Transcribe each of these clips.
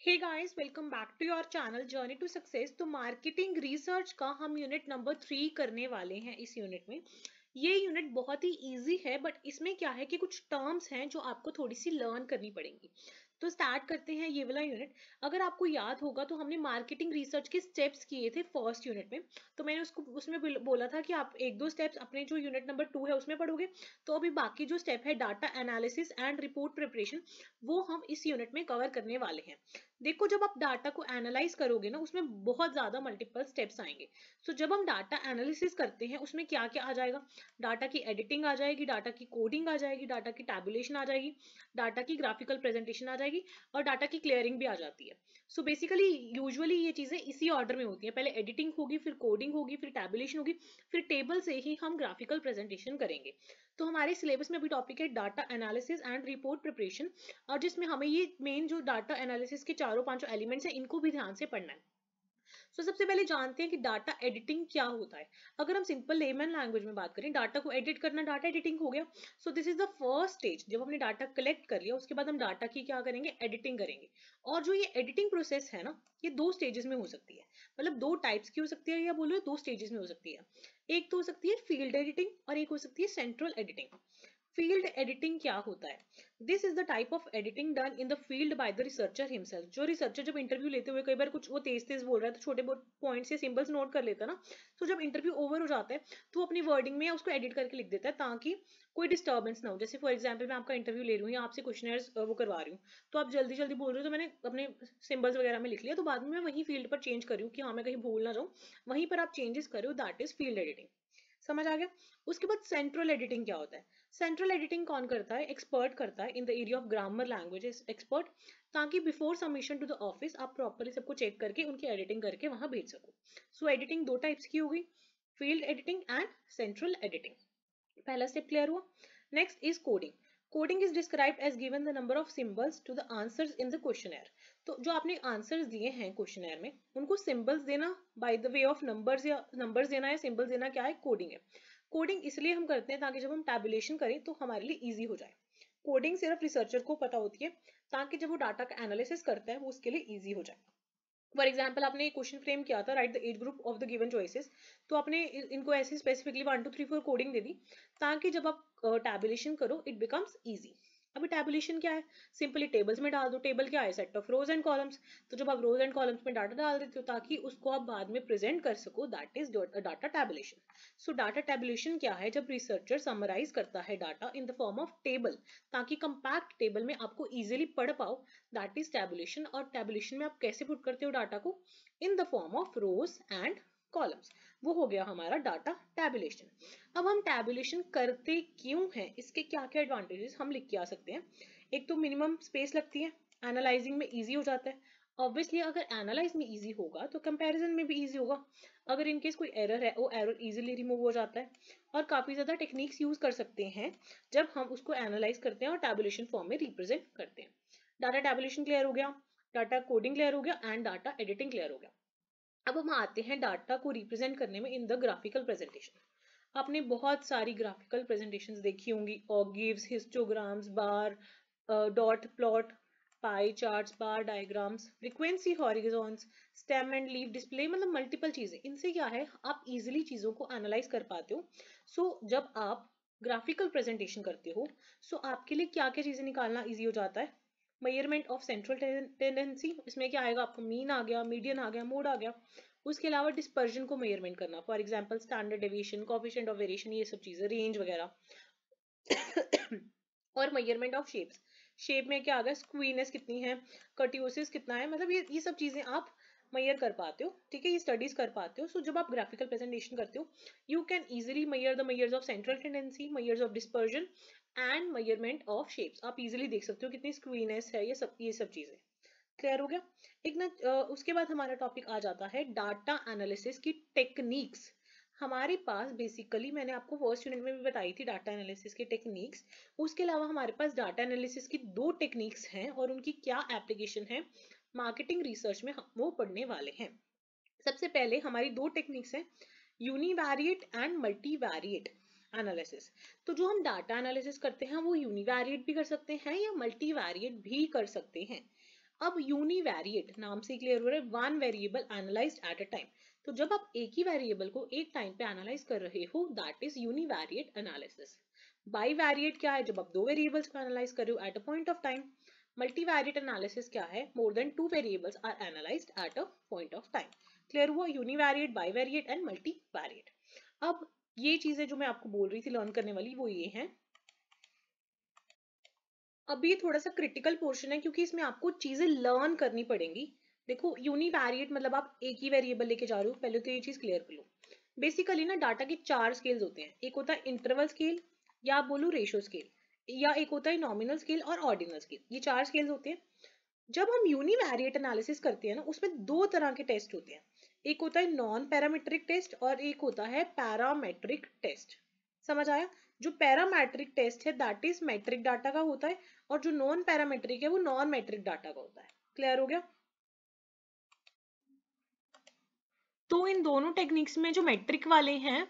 Hey guys, welcome back to your channel journey to success. तो marketing research का हम unit number 3 करने वाले हैं। इस यूनिट में ये यूनिट बहुत ही इजी है, बट इसमें क्या है कि कुछ टर्म्स हैं जो आपको थोड़ी सी लर्न करनी पड़ेंगी। तो स्टार्ट करते हैं ये वाला यूनिट। अगर आपको याद होगा तो हमने मार्केटिंग रिसर्च के स्टेप्स किए थे फर्स्ट यूनिट में। तो मैंने उसको उसमें बोला था कि आप एक दो स्टेप्स अपने जो यूनिट नंबर 2 है उसमें पढ़ोगे। तो अभी बाकी जो स्टेप है data analysis and report preparation, वो हम इस यूनिट में कवर करने वाले हैं। देखो, जब आप डाटा को एनालाइज करोगे ना, उसमें बहुत ज्यादा मल्टीपल स्टेप्स आएंगे। सो जब हम डाटा एनालिसिस करते हैं उसमें क्या क्या आ जाएगा? डाटा की एडिटिंग आ जाएगी, डाटा की कोडिंग आ जाएगी, डाटा की टैबुलेशन आ जाएगी, डाटा की ग्राफिकल प्रेजेंटेशन आ जाएगी और डाटा की क्लियरिंग भी आ जाती है। सो बेसिकली यूजुअली ये चीजें इसी ऑर्डर में होती है। पहले एडिटिंग होगी, फिर कोडिंग होगी, फिर टैबुलेशन होगी, फिर टेबल से ही हम ग्राफिकल प्रेजेंटेशन करेंगे। तो हमारे सिलेबस में अभी टॉपिक है data analysis and report preparation, और जिसमें हमें ये मेन जो डाटा एनालिसिस के चारों पांचों एलिमेंट्स हैं इनको भी ध्यान से पढ़ना है। सबसे पहले जानते हैं कि डाटा एडिटिंग क्या होता है। अगर हम सिंपल लेमन लैंग्वेज में बात करें, डाटा को एडिट करना डाटा एडिटिंग हो गया। So this is the first stage. जब हमने डाटा कलेक्ट कर लिया उसके बाद हम डाटा की क्या करेंगे? एडिटिंग करेंगे। और जो ये एडिटिंग प्रोसेस है ना, ये दो स्टेजेस में हो सकती है। मतलब दो टाइप्स की हो सकती है, या बोलो दो स्टेजेस में हो सकती है। एक तो हो सकती है फील्ड एडिटिंग और एक हो सकती है सेंट्रल एडिटिंग। फील्ड एडिटिंग क्या होता है? This is the type of editing done in the field by the researcher himself. जो रिसर्चर जब इंटरव्यू लेते हुए कई बार कुछ वो तेज तेज बोल रहा है तो छोटे बहुत पॉइंट्स या सिंबल्स नोट कर लेता है ना। तो जब इंटरव्यू ओवर हो जाता है तो अपनी वर्डिंग में उसको एडिट करके लिख देता है ताकि कोई डिस्टर्बेंस ना हो। जैसे फॉर एग्जाम्पल मैं आपका इंटरव्यू ले रही हूँ या आपसे क्वेश्चनर्स वो करवा रही हूँ, तो आप जल्दी जल्दी बोल रहे हो तो मैंने अपने सिंबल्स वगैरह में लिख लिया, तो बाद में मैं वही फील्ड पर चेंज कर रही हूँ कि हाँ मैं कहीं भूल ना जाऊँ। वहीं पर आप चेंजेस करो, दैट इज फील्ड एडिटिंग। समझ आ गया? उसके बाद सेंट्रल एडिटिंग क्या होता है? सेंट्रल एडिटिंग कौन करता है? एक्सपर्ट करता है in the area of grammar languages expert, ताकि before submission to the office आप प्रॉपरली सबको चेक करके उनकी एडिटिंग करके वहां भेज सको। सो एडिटिंग दो टाइप्स की होगी, field editing and central editing. पहला स्टेप क्लियर हुआ। Next is coding. Coding is described as given the number of symbols to the answers in the questionnaire. तो जो आपने आंसर्स दिए हैं क्वेश्चनर में उनको सिंबल्स देना by the way of numbers, या नंबर्स देना या सिंबल्स देना, क्या है? कोडिंग है। कोडिंग इसलिए हम करते हैं ताकि जब हम टैबुलेशन करें तो हमारे लिए इजी हो जाए। कोडिंग सिर्फ रिसर्चर को पता होती है ताकि जब वो डाटा का एनालिसिस करता है वो उसके लिए इजी हो जाए। फॉर एग्जाम्पल आपने एक क्वेश्चन फ्रेम किया था, right the age group of the given choices. तो आपने इनको ऐसे स्पेसिफिकली 1 2 3 4 कोडिंग दे दी ताकि जब आप टैबुलेशन करो इट बिकम्स इजी। अभी टैबुलेशन क्या है? सिंपली टेबल्स में डाल दो। टेबल क्या है? Set of rose and columns. तो जब आप रोज एंड कॉलम्स में डाटा डाल देते हो ताकि उसको आप बाद में प्रेजेंट कर सको, that is data tabulation. So data tabulation क्या है? जब रिसर्चर समराइज करता है data in the form of table ताकि कंपैक्ट टेबल में आपको इजीली पढ़ पाओ, दैट इज टैबुलेशन। और टैबुलेशन में आप कैसे पुट करते हो डाटा को? In the form of rose and columns. वो हो गया हमारा डाटा टैबुलेशन। अब हम टैबुलेशन करते क्यों हैं, इसके क्या क्या एडवांटेजेस हम लिख के आ सकते हैं। एक तो मिनिमम स्पेस लगती है, एनालाइजिंग में इजी हो जाता है। ऑब्वियसली अगर एनालाइज में इजी होगा तो कंपैरिजन में भी इजी होगा। अगर इनकेस कोई एरर है वो एरर इजीली रिमूव हो जाता है। और काफी ज्यादा टेक्निक्स यूज कर सकते हैं जब हम उसको एनालाइज करते हैं और टैबुलेशन फॉर्म में रिप्रेजेंट करते हैं। डाटा टैबुलेशन क्लियर हो गया, डाटा कोडिंग क्लियर हो गया एंड डाटा एडिटिंग क्लियर हो गया। अब हम आते हैं डाटा को रिप्रेजेंट करने में इन द ग्राफिकल प्रेजेंटेशन। आपने बहुत सारी ग्राफिकल प्रेजेंटेशंस देखी होंगी, ogives, histograms, bar, dot plot, pie charts, bar diagrams, frequency horizons, stem and leaf display, मतलब मल्टीपल चीजें। इनसे क्या है, आप इजीली चीजों को एनालाइज कर पाते हो। सो जब आप ग्राफिकल प्रेजेंटेशन करते हो सो आपके लिए क्या क्या चीजें निकालना इजी हो जाता है? मेजरमेंट ऑफ सेंट्रल टेंडेंसी, इसमें क्या आएगा आपको? मीन आ गया, मीडियन आ गया, मोड आ गया। उसके अलावा डिस्पर्जन को मेजरमेंट करना, for example standard deviation, coefficient of variation, ये सब चीजें, रेंज वगैरह। और मेजरमेंट ऑफ शेप्स, शेप में क्या आ गया? स्क्वीनेस कितनी है, कर्टियोसिस कितना है, मतलब ये सब चीजें आप मेजर कर पाते हो। ठीक है, ये स्टडीज कर पाते हो। सो जब आप ग्राफिकल प्रेजेंटेशन करते हो you can easily measure the measures of central tendency, measures of dispersion and measurement of shapes. आप इजिली देख सकते हो कितनी स्क्वीनेस है, ये सब चीजें। क्लियर हो गया? एक ना उसके बाद हमारा टॉपिक आ जाता है डाटा एनालिसिस की टेक्निक्स। हमारे पास बेसिकली मैंने आपको फर्स्ट यूनिट में भी बताई थी डाटा एनालिसिस की टेक्निक्स। उसके अलावा हमारे पास डाटा एनालिसिस की दो टेक्निक्स हैं और उनकी क्या एप्लीकेशन है मार्केटिंग रिसर्च में, हम वो पढ़ने वाले हैं। सबसे पहले हमारी दो टेक्निक्स हैं, यूनिवैरिएट एंड मल्टीवैरिएट एनालिसिस। तो जो हम डाटा एनालिसिस करते हैं वो यूनिवैरिएट भी कर सकते हैं या मल्टीवैरिएट भी कर सकते हैं। अब यूनिवेरिएट नाम से क्लियर हो रहा है, one variable analysed at a time. तो जब आप एक ही वेरिएबल को एक टाइम पे एनालाइज कर रहे हो, that is univariate analysis. Bivariate क्या है, जब आप दो वेरिएबल्स को एनालाइज कर रहे हो at a point of time. Multivariate analysis क्या है, more than two variables are analysed at a point of time. Clear हुआ, यूनिवेरिएट, बाईवेरिएट एंड मल्टीवेरिएट। अब ये चीजें जो मैं आपको बोल रही थी लर्न करने वाली, वो ये हैं। अब ये थोड़ा सा क्रिटिकल पोर्शन है क्योंकि इसमें आपको चीजें लर्न करनी पड़ेंगी। देखो यूनिवेरिएट मतलब आप एक ही वेरिएबल लेके जा रहे हो, पहले तो ये चीज क्लियर कर लो। बेसिकली ना डाटा के चार स्केल्स होते हैं, एक होता है इंटरवल स्केल, या आप बोलो रेशियो स्केल, या एक होता है नॉमिनल स्केल और ऑर्डिनल स्केल। ये चार स्केल्स होते हैं। जब हम यूनिवेरिएट एनालिसिस करते हैं ना, उसमें दो तरह के टेस्ट होते हैं, एक होता है नॉन पैरामीट्रिक टेस्ट और एक होता है पैरामेट्रिक टेस्ट। समझ आया? जो पैरामेट्रिक टेस्ट है दैट इज मैट्रिक डाटा का होता है, और जो नॉन पैरामेट्रिक है वो नॉन मैट्रिक डाटा का होता है। क्लियर हो गया? तो इन दोनों टेक्निक्स में जो मैट्रिक वाले हैं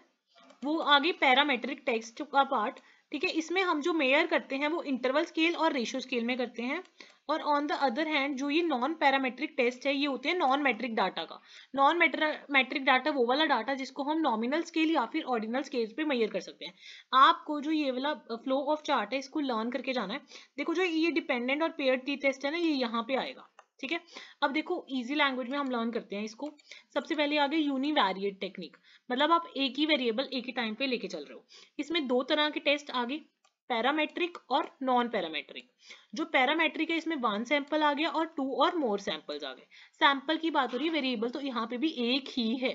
वो आगे पैरामेट्रिक टेस्ट का पार्ट, ठीक है, इसमें हम जो मेयर करते हैं वो इंटरवल स्केल और रेशियो स्केल में करते हैं। और ऑन द अदर हैंड जो ये नॉन पैरामेट्रिक टेस्ट है ये होते हैं नॉन मैट्रिक डाटा का। नॉन मैट्रिक डाटा वो वाला डाटा जिसको हम नॉमिनल स्केल या फिर ऑर्डिनल स्केल पे मेयर कर सकते हैं। आपको जो ये वाला फ्लो ऑफ चार्ट है इसको लर्न करके जाना है। देखो जो ये डिपेंडेंट और पेयर्ड टी टेस्ट है ना, ये यहाँ पे आएगा, ठीक है। अब देखो इजी लैंग्वेज में हम लर्न करते हैं इसको। सबसे पहले आगे यूनिवेरिएट टेक्निक, मतलब आप एक ही वेरिएबल एक ही टाइम पे लेके चल रहे हो। इसमें दो तरह के टेस्ट आगे, पैरामेट्रिक और नॉन पैरामेट्रिक। जो पैरामेट्रिक है इसमें वन सैंपल आ गया और टू और मोर सैंपल्स आ गए। सैंपल की बात हो रही है, वेरिएबल तो यहाँ पे भी एक ही है।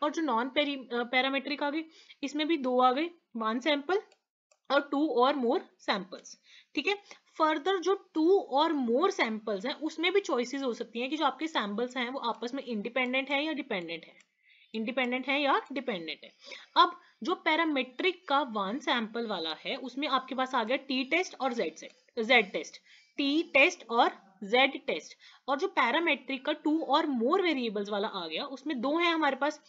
और जो नॉन पैरामेट्रिक आ गए, इसमें भी दो आ गए, वन सैंपल और टू और मोर सैंपल्स, ठीक है। फर्दर जो टू और मोर सैंपल्स हैं उसमें भी चॉइसेस हो सकती हैं कि जो आपके सैंपल्स हैं वो आपस में इंडिपेंडेंट है या डिपेंडेंट है, इंडिपेंडेंट है या डिपेंडेंट है। अब जो पैरामेट्रिक का वन सैंपल वाला है उसमें आपके पास आ गया टी टेस्ट और जेड टेस्ट, टी टेस्ट और जेड टेस्ट। और जो पैरामेट्रिक का टू और मोर वेरिएबल्स वाला आ गया उसमें दो हैं हमारे पास,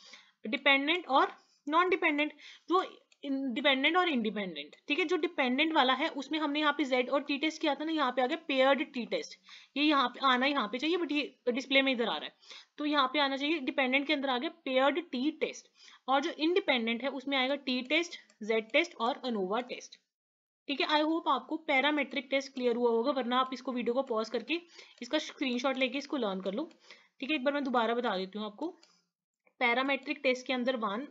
डिपेंडेंट और नॉन डिपेंडेंट। जो डिपेंडेंट और इंडिपेंडेंट, ठीक है। जो डिपेंडेंट वाला है उसमें हमने यहाँ पे जेड और टी टेस्ट किया था ना, यहाँ पे आ गया पेयर्ड टी टेस्ट। ये यहाँ पे आना यहाँ पे चाहिए बट ये डिस्प्ले में इधर आ रहा है, तो यहाँ पे आना चाहिए। डिपेंडेंट के अंदर आ गया पेयर्ड टी टेस्ट, और जो इंडिपेंडेंट है उसमें आएगा टी टेस्ट, जेड टेस्ट और अनोवा टेस्ट, ठीक है। आई होप आपको पैरामेट्रिक टेस्ट क्लियर हुआ होगा, वरना आप इसको वीडियो को पॉज करके इसका स्क्रीनशॉट लेके इसको लर्न कर लो, ठीक है। एक बार मैं दोबारा बता देती हूँ आपको। पैरामेट्रिक टेस्ट के अंदर वन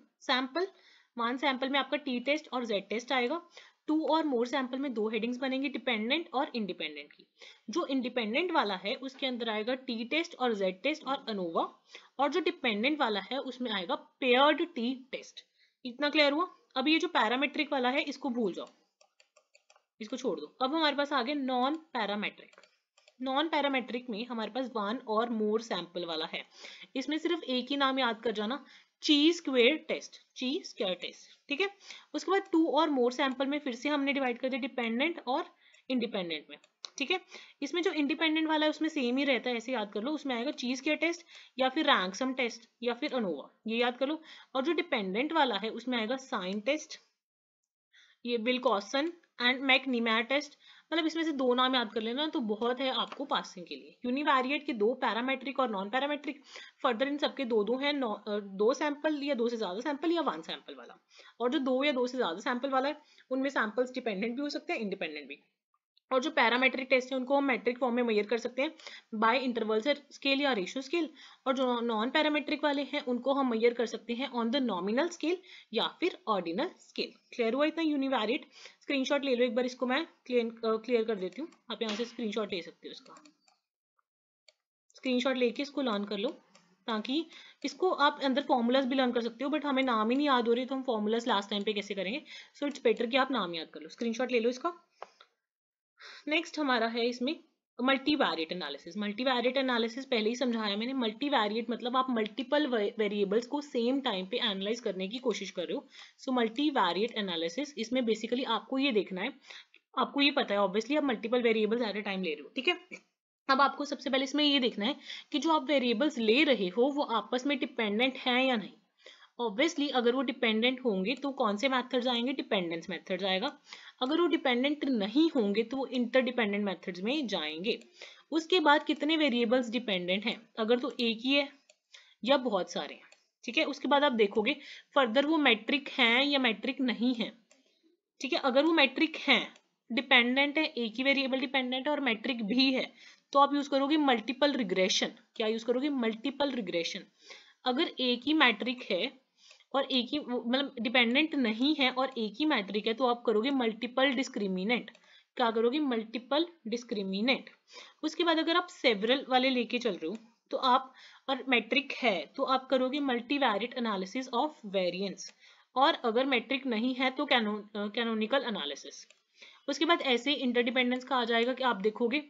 सैंपल में आपका टी टेस्ट और जेड टेस्ट आएगा। टू और मोर सैंपल में दो हेडिंग्स बनेंगी, डिपेंडेंट और इंडिपेंडेंट की। जो इंडिपेंडेंट वाला है उसके अंदर आएगा टी टेस्ट और जेड टेस्ट और अनोवा, और जो डिपेंडेंट वाला है उसमें आएगा पेयर्ड टी टेस्ट। इतना क्लियर हुआ? अब ये जो पैरामेट्रिक वाला है इसको भूल जाओ, इसको छोड़ दो। अब हमारे पास आ गया नॉन पैरामेट्रिक। नॉन पैरामेट्रिक में हमारे पास वन और मोर सैंपल वाला है। इसमें सिर्फ एक ही नाम याद कर जाना, ची स्क्वायर टेस्ट, ची स्क्वायर टेस्ट, ठीक है। उसके बाद टू और मोर सैंपल में फिर से हमने डिवाइड कर दिया डिपेंडेंट और इंडिपेंडेंट में, ठीक है। इसमें जो इंडिपेंडेंट वाला है उसमें सेम ही रहता है, ऐसे याद कर लो। उसमें आएगा ची स्क्वायर टेस्ट या फिर रैंकसम टेस्ट या फिर अनोवा, ये याद कर लो। और जो डिपेंडेंट वाला है उसमें आएगा साइन टेस्ट, ये विल्कॉसन एंड मैकनीमैन टेस्ट। मतलब इसमें से दो नाम याद कर लेना तो बहुत है आपको पासिंग के लिए। यूनिवेरिएट के दो, पैरामेट्रिक और नॉन पैरामेट्रिक। फर्दर इन सबके दो दो हैं, दो सैंपल या दो से ज्यादा सैंपल या वन सैंपल वाला। और जो दो या दो से ज्यादा सैंपल वाला है उनमें सैंपल्स डिपेंडेंट भी हो सकते हैं, इंडिपेंडेंट भी। और जो पैरामेट्रिक टेस्ट है उनको हम मैट्रिक फॉर्म में मेजर कर सकते हैं बाय इंटरवल स्केल या रेशियो स्केल। और जो नॉन पैरामेट्रिक वाले हैं उनको हम मेजर कर सकते हैं ऑन द नॉमिनल स्केल या फिर ऑर्डिनल स्केल। क्लियर हुआ इतना यूनिवेरिएट? स्क्रीनशॉट ले लो एक बार, इसको मैं क्लियर कर देती हूँ। आप यहाँ से स्क्रीनशॉट ले सकते हो, इसका स्क्रीनशॉट लेके इसको लर्न कर लो, ताकि इसको आप अंदर फॉर्मूलाज भी लर्न कर सकते हो। बट हमें नाम ही नहीं याद हो रही तो हम फॉर्मूलाज लास्ट टाइम पे कैसे करेंगे, सो इट्स बेटर कि आप नाम याद कर लो। स्क्रीनशॉट ले लो इसका। नेक्स्ट हमारा है इसमें मल्टीवैरिएट एनालिसिस। मल्टीवैरिएट एनालिसिस पहले ही समझाया मैंने। मल्टीवैरिएट मतलब आप मल्टीपल वेरिएबल्स को सेम टाइम पे एनालाइज करने की कोशिश कर रहे हो। सो मल्टीवैरिएट एनालिसिस, इसमें बेसिकली आपको ये देखना है, आपको ये पता है ऑब्वियसली आप multiple variables at a time ले रहे हो, ठीक है। अब आपको सबसे पहले इसमें ये देखना है कि जो आप वेरिएबल्स ले रहे हो वो आपस में डिपेंडेंट हैं या नहीं। ऑब्वियसली अगर वो डिपेंडेंट होंगे तो कौन से मेथड्स आएंगे, डिपेंडेंस मेथड्स आएगा। अगर वो डिपेंडेंट नहीं होंगे तो वो इंटरडिपेंडेंट मेथड्स में जाएंगे। उसके बाद कितने वेरिएबल्स डिपेंडेंट हैं, अगर तो एक ही है या बहुत सारे हैं, ठीक है। उसके बाद आप देखोगे फर्दर वो मैट्रिक हैं या मैट्रिक नहीं है, ठीक है। अगर वो मैट्रिक हैं, डिपेंडेंट है, एक ही वेरिएबल डिपेंडेंट है और मैट्रिक भी है, तो आप यूज करोगे मल्टीपल रिग्रेशन। क्या यूज करोगे? Multiple regression. अगर एक ही मैट्रिक है और एक ही मतलब डिपेंडेंट नहीं है और एक ही मैट्रिक है, तो आप करोगे मल्टीपल डिस्क्रिमिनेंट। क्या करोगे? Multiple discriminant. उसके बाद अगर आप सेवरल वाले लेके चल रहे हो तो आप, और मैट्रिक है तो आप करोगे मल्टीवैरिएट एनालिसिस ऑफ वेरिएंस, और अगर मैट्रिक नहीं है तो कैनोनिकल एनालिसिस। उसके बाद ऐसे इंटरडिपेंडेंस का आ जाएगा कि आप देखोगे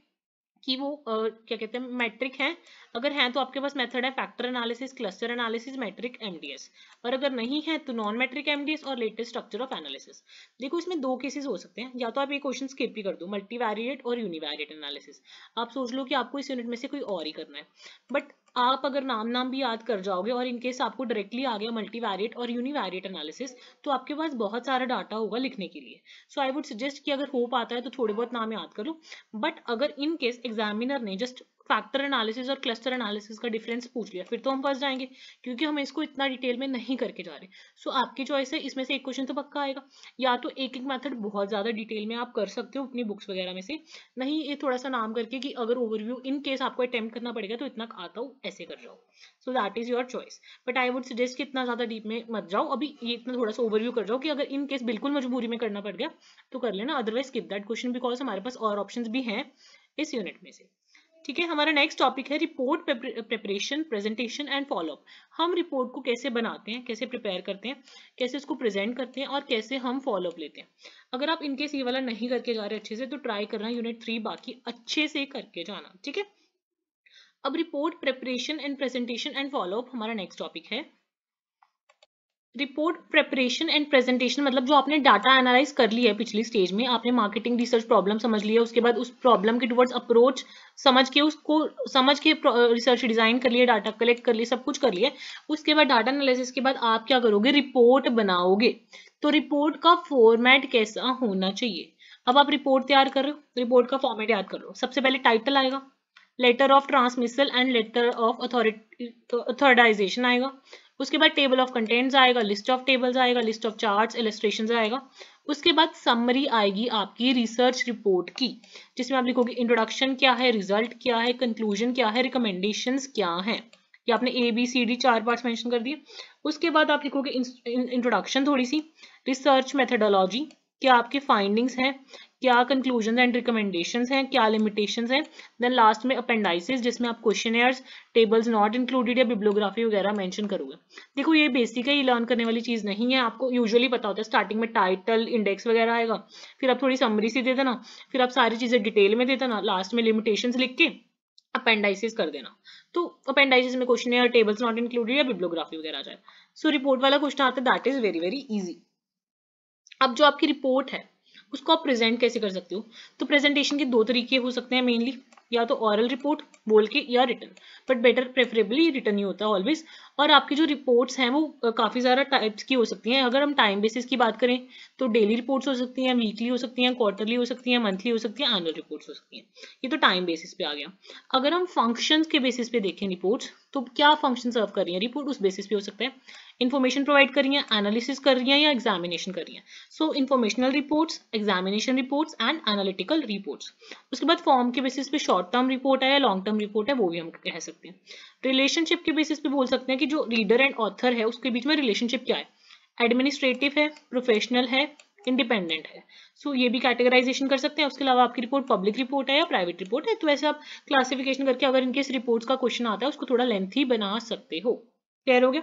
कि वो क्या कहते हैं मैट्रिक है, अगर है तो आपके पास मेथड है factor analysis, cluster analysis, metric MDS, और अगर नहीं है तो नॉन मैट्रिक एमडीएस और लेटेस्ट स्ट्रक्चर ऑफ एनालिसिस। देखो इसमें दो केसेस हो सकते हैं, या तो आप ये क्वेश्चन स्किप ही कर दो, मल्टीवैरिएट और यूनिवैरिएट एनालिसिस, आप सोच लो कि आपको इस यूनिट में से कोई और ही करना है, बट आप अगर नाम भी याद कर जाओगे और इनकेस आपको डायरेक्टली आ गया मल्टीवैरिएट और यूनिवैरिएट एनालिसिस, तो आपके पास बहुत सारा डाटा होगा लिखने के लिए। सो आई वुड सजेस्ट कि अगर हो पाता है तो थोड़े बहुत नाम याद कर लो, बट अगर इन केस एग्जामिनर ने जस्ट फैक्टर एनालिसिस और क्लस्टर एनालिसिस का डिफरेंस पूछ लिया, फिर तो हम फंस जाएंगे, क्योंकि हम इसको इतना डिटेल में नहीं करके जा रहे। सो आपकी चॉइस है, इसमें से एक क्वेश्चन तो पक्का आएगा, या तो एक एक मेथड बहुत ज्यादा डिटेल में आप कर सकते हो अपनी बुक्स वगैरह में से, नहीं ये थोड़ा सा नाम करके कि अगर ओवरव्यू इन केस आपको अटेम्प्ट करना पड़ेगा तो इतना आता हो ऐसे कर जाओ। So that is your choice, but I would suggest कि इतना ज्यादा डीप में मत जाओ, अभी ये इतना थोड़ा सा ओवरव्यू कर जाओ कि अगर इन केस बिल्कुल मजबूरी में करना पड़ गया तो कर लेना, otherwise skip that question, because हमारे पास और ऑप्शंस भी हैं इस यूनिट में से, ठीक है। हमारा नेक्स्ट टॉपिक है report preparation, presentation and follow up. हम रिपोर्ट को कैसे बनाते हैं, कैसे प्रिपेयर करते हैं, कैसे उसको प्रेजेंट करते हैं और कैसे हम फॉलोअप लेते हैं। अगर आप इनकेस ये वाला नहीं करके जा रहे अच्छे से, तो ट्राई करना यूनिट 3 बाकी अच्छे से करके जाना, ठीक है। अब report preparation and presentation and follow up हमारा नेक्स्ट टॉपिक है। रिपोर्ट प्रेपरेशन एंड प्रेजेंटेशन मतलब जो आपने डाटा एनालाइज कर लिया है पिछली स्टेज में, आपने मार्केटिंग रिसर्च प्रॉब्लम समझ लिया, उसके बाद उस प्रॉब्लम के टुवर्ड्स अप्रोच समझ के उसको समझ के रिसर्च डिजाइन कर लिया, डाटा कलेक्ट कर लिया, सब कुछ कर लिया। उसके बाद डाटा एनालिसिस के बाद आप क्या करोगे? रिपोर्ट बनाओगे। तो रिपोर्ट का फॉर्मेट कैसा होना चाहिए? अब आप रिपोर्ट तैयार कर रहे हो, रिपोर्ट का फॉर्मेट याद कर लो। सबसे पहले टाइटल आएगा, letter of transmittal and letter of authorisation आएगा, उसके बाद टेबल ऑफ कंटेंट्स आएगा, लिस्ट ऑफ टेबल्स आएगा, लिस्ट ऑफ चार्ट्स, इलस्ट्रेशंस आएगा। उसके बाद समरी आएगी आपकी रिसर्च रिपोर्ट की, जिसमें आप लिखोगे इंट्रोडक्शन क्या है, रिजल्ट क्या है, कंक्लूजन क्या है, रिकमेंडेशंस क्या है। ये आपने ABCD 4 पार्ट्स मेंशन कर दिए। उसके बाद आप लिखोगे इंट्रोडक्शन थोड़ी सी, रिसर्च मेथडोलॉजी, क्या आपके फाइंडिंग्स हैं, क्या कंक्लूजन एंड रिकमेंडेशंस हैं, क्या लिमिटेशंस हैं। देन लास्ट में अपेंडाइसिस, जिसमें आप क्वेश्चनेयर्स, टेबल्स नॉट इंक्लूडेड या बिब्लियोग्राफी वगैरह मेंशन करोगे। देखो ये बेसिक है, ये लर्न करने वाली चीज नहीं है, आपको यूजुअली पता होता है। स्टार्टिंग में टाइटल, इंडेक्स वगैरह आएगा, फिर आप थोड़ी समरी सी दे देना, फिर आप सारी चीजें डिटेल में दे देना, लास्ट में लिमिटेशंस लिख के अपेंडाइसिस कर देना। तो अपेंडाइसिस में क्वेश्चनेयर, टेबल्स नॉट इंक्लूडेड या बिब्लियोग्राफी वगैरह आ जाए। सो रिपोर्ट वाला क्वेश्चन आता है, that is very very easy. अब जो आपकी रिपोर्ट है उसको आप प्रेजेंट कैसे कर सकते हो? तो प्रेजेंटेशन के दो तरीके हो सकते हैं मेनली, या तो ऑरल रिपोर्ट बोल के या written, but better preferably written ही होता है ऑलवेज। और आपकी जो रिपोर्ट्स हैं वो काफी सारा टाइप्स की हो सकती हैं। अगर हम टाइम बेसिस की बात करें तो डेली रिपोर्ट्स हो सकती हैं, वीकली हो सकती हैं, क्वार्टरली हो सकती हैं, मंथली हो सकती हैं, एनुअल रिपोर्ट्स हो सकती हैं। ये तो टाइम बेसिस पे आ गया। अगर हम फंक्शंस के बेसिस पे देखें रिपोर्ट्स, तो क्या फंक्शन सर्व कर रही है रिपोर्ट, उस बेसिस पे हो सकता है। इन्फॉर्मेशन प्रोवाइड कर रही है, एनालिसिस कर रही है या एग्जामिनेशन कर रही है। So informational reports, examination reports and analytical reports. उसके बाद फॉर्म के बेसिस पे शॉर्ट टर्म रिपोर्ट है या लॉन्ग टर्म रिपोर्ट है, वो भी हम कह सकते हैं। रिलेशनशिप के बेसिस पे बोल सकते हैं कि जो रीडर एंड ऑथर है उसके बीच में रिलेशनशिप क्या है, एडमिनिस्ट्रेटिव है, प्रोफेशनल है, इंडिपेंडेंट है। सो ये भी कैटेगराइजेशन कर सकते हैं। उसके अलावा आपकी रिपोर्ट पब्लिक रिपोर्ट है या प्राइवेट रिपोर्ट है, तो ऐसे आप क्लासिफिकेशन करके अगर इनकेस रिपोर्ट्स का क्वेश्चन आता है उसको थोड़ा लेंथी बना सकते हो। क्लियर हो गया?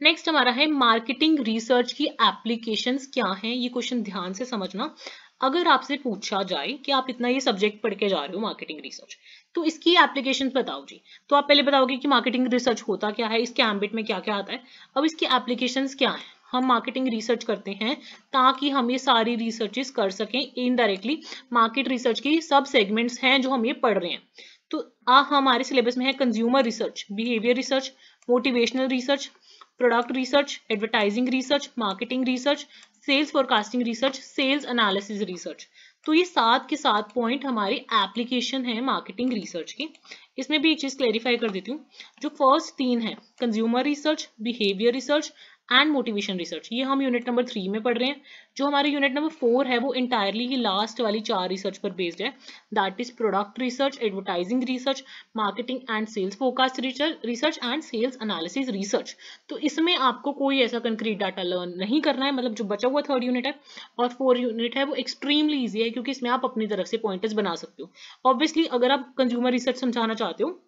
नेक्स्ट हमारा है मार्केटिंग रिसर्च की एप्लीकेशंस क्या हैं। ये क्वेश्चन ध्यान से समझना। अगर आपसे पूछा जाए कि आप इतना ये सब्जेक्ट पढ़ के जा रहे हो मार्केटिंग रिसर्च, तो इसकी एप्लीकेशंस बताओ जी, तो आप पहले बताओगे कि मार्केटिंग रिसर्च होता क्या है, इसके एम्बिट में क्या क्या आता है। अब इसकी एप्लीकेशंस क्या है? हम मार्केटिंग रिसर्च करते हैं ताकि हम ये सारी रिसर्चेस कर सकें इनडायरेक्टली। मार्केट रिसर्च की सब सेगमेंट्स हैं जो हम ये पढ़ रहे हैं। तो हमारे सिलेबस में है consumer research, behaviour research, motivational research, product research, advertising research, marketing research, sales forecasting research, sales analysis research. तो ये 7 के 7 पॉइंट हमारी एप्लीकेशन है मार्केटिंग रिसर्च की। इसमें भी एक चीज क्लेरिफाई कर देती हूँ, जो फर्स्ट 3 है consumer research, behaviour research and motivation research, ये हम यूनिट नंबर 3 में पढ़ रहे हैं। जो हमारे यूनिट नंबर 4 है वो इंटायरली ही लास्ट वाली 4 रिसर्च पर बेस्ड है, that is product research, advertising research, marketing and sales forecast research and sales analysis research. तो इसमें आपको कोई ऐसा कंक्रीट डाटा लर्न नहीं करना है, मतलब जो बचा हुआ 3rd यूनिट है और 4 यूनिट है वो एक्सट्रीमली ईजी है, क्योंकि इसमें आप अपनी तरफ से पॉइंटर्स बना सकते हो। ऑब्वियसली अगर आप कंज्यूमर रिसर्च समझाना चाहते हो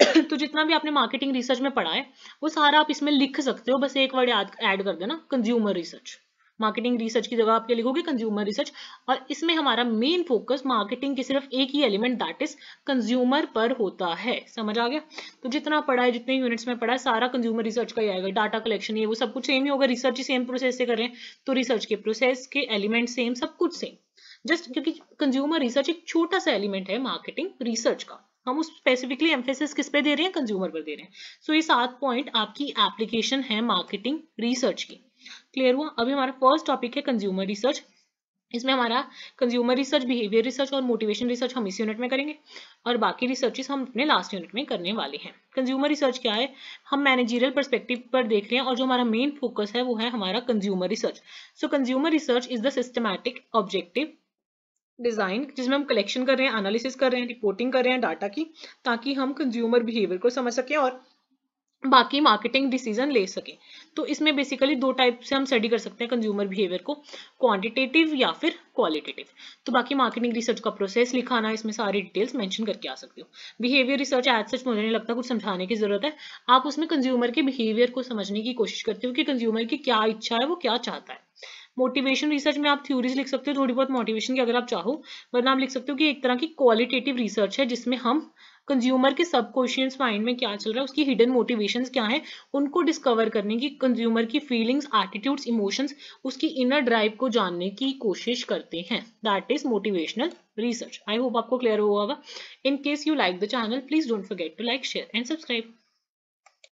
तो जितना भी आपने मार्केटिंग रिसर्च में पढ़ा है वो सारा आप इसमें लिख सकते हो, बस एक वर्ड ऐड कर देना, कंज्यूमर रिसर्च। मार्केटिंग रिसर्च की जगह आप क्या लिखोगे, कंज्यूमर रिसर्च। और इसमें हमारा मेन फोकस मार्केटिंग के सिर्फ एक ही एलिमेंट दैट इज कंज्यूमर पर होता है। समझ आ गया? तो जितना पढ़ा है, जितने यूनिट्स में पढ़ा है, सारा कंज्यूमर रिसर्च का ही आएगा। डाटा कलेक्शन ये वो सब कुछ सेम ही होगा, रिसर्च ही सेम प्रोसेस से कर रहे हैं तो रिसर्च के प्रोसेस के एलिमेंट सेम, सब कुछ सेम। जस्ट क्योंकि कंज्यूमर रिसर्च एक छोटा सा एलिमेंट है मार्केटिंग रिसर्च का, हम उस स्पेसिफिकली एम्फेसिस किस पे दे रहे हैं, कंज्यूमर पर दे रहे हैं। सो ये 7 पॉइंट आपकी एप्लीकेशन है मार्केटिंग रिसर्च की। क्लियर हुआ? अभी हमारा फर्स्ट टॉपिक है कंज्यूमर रिसर्च। इसमें हमारा कंज्यूमर रिसर्च, बिहेवियर रिसर्च और मोटिवेशन रिसर्च हम इस यूनिट में करेंगे, और बाकी रिसर्चेस हम अपने लास्ट यूनिट में करने वाले हैं। कंज्यूमर रिसर्च क्या है, हम मैनेजरियल पर्सपेक्टिव पर देख रहे हैं, और जो हमारा मेन फोकस है वो है हमारा consumer research. So consumer research is the systematic objective design, जिसमें हम कलेक्शन कर रहे हैं, एनालिसिस कर रहे हैं, रिपोर्टिंग कर रहे हैं डाटा की, ताकि हम कंज्यूमर बिहेवियर को समझ सकें और बाकी मार्केटिंग डिसीजन ले सकें। तो इसमें बेसिकली 2 टाइप से हम स्टडी कर सकते हैं कंज्यूमर बिहेवियर को, क्वांटिटेटिव या फिर क्वालिटेटिव। तो बाकी मार्केटिंग रिसर्च का प्रोसेस लिखाना, इसमें सारी डिटेल्स मेंशन करके आ सकते हो। बिहेवियर रिसर्च एज सच मुझे नहीं लगता कुछ समझाने की जरूरत है, आप उसमें कंज्यूमर के बिहेवियर को समझने की कोशिश करते हो कि कंज्यूमर की क्या इच्छा है, वो क्या चाहता है। मोटिवेशन रिसर्च में आप थ्योरीज लिख सकते हो थोड़ी बहुत मोटिवेशन की अगर आप चाहो, वरना आप लिख सकते हो कि एक तरह की क्वालिटेटिव रिसर्च है, जिसमें हम कंज्यूमर के सबकॉन्शियस माइंड में क्या चल रहा है, उसकी हिडन मोटिवेशंस क्या है, उनको डिस्कवर करने की, कंज्यूमर की फीलिंग्स, एटीट्यूड्स, इमोशंस, उसकी इनर ड्राइव को जानने की कोशिश करते हैं। That is motivational research. I hope आपको क्लियर हुआ होगा। In case you like the channel, please don't forget to like, share and subscribe.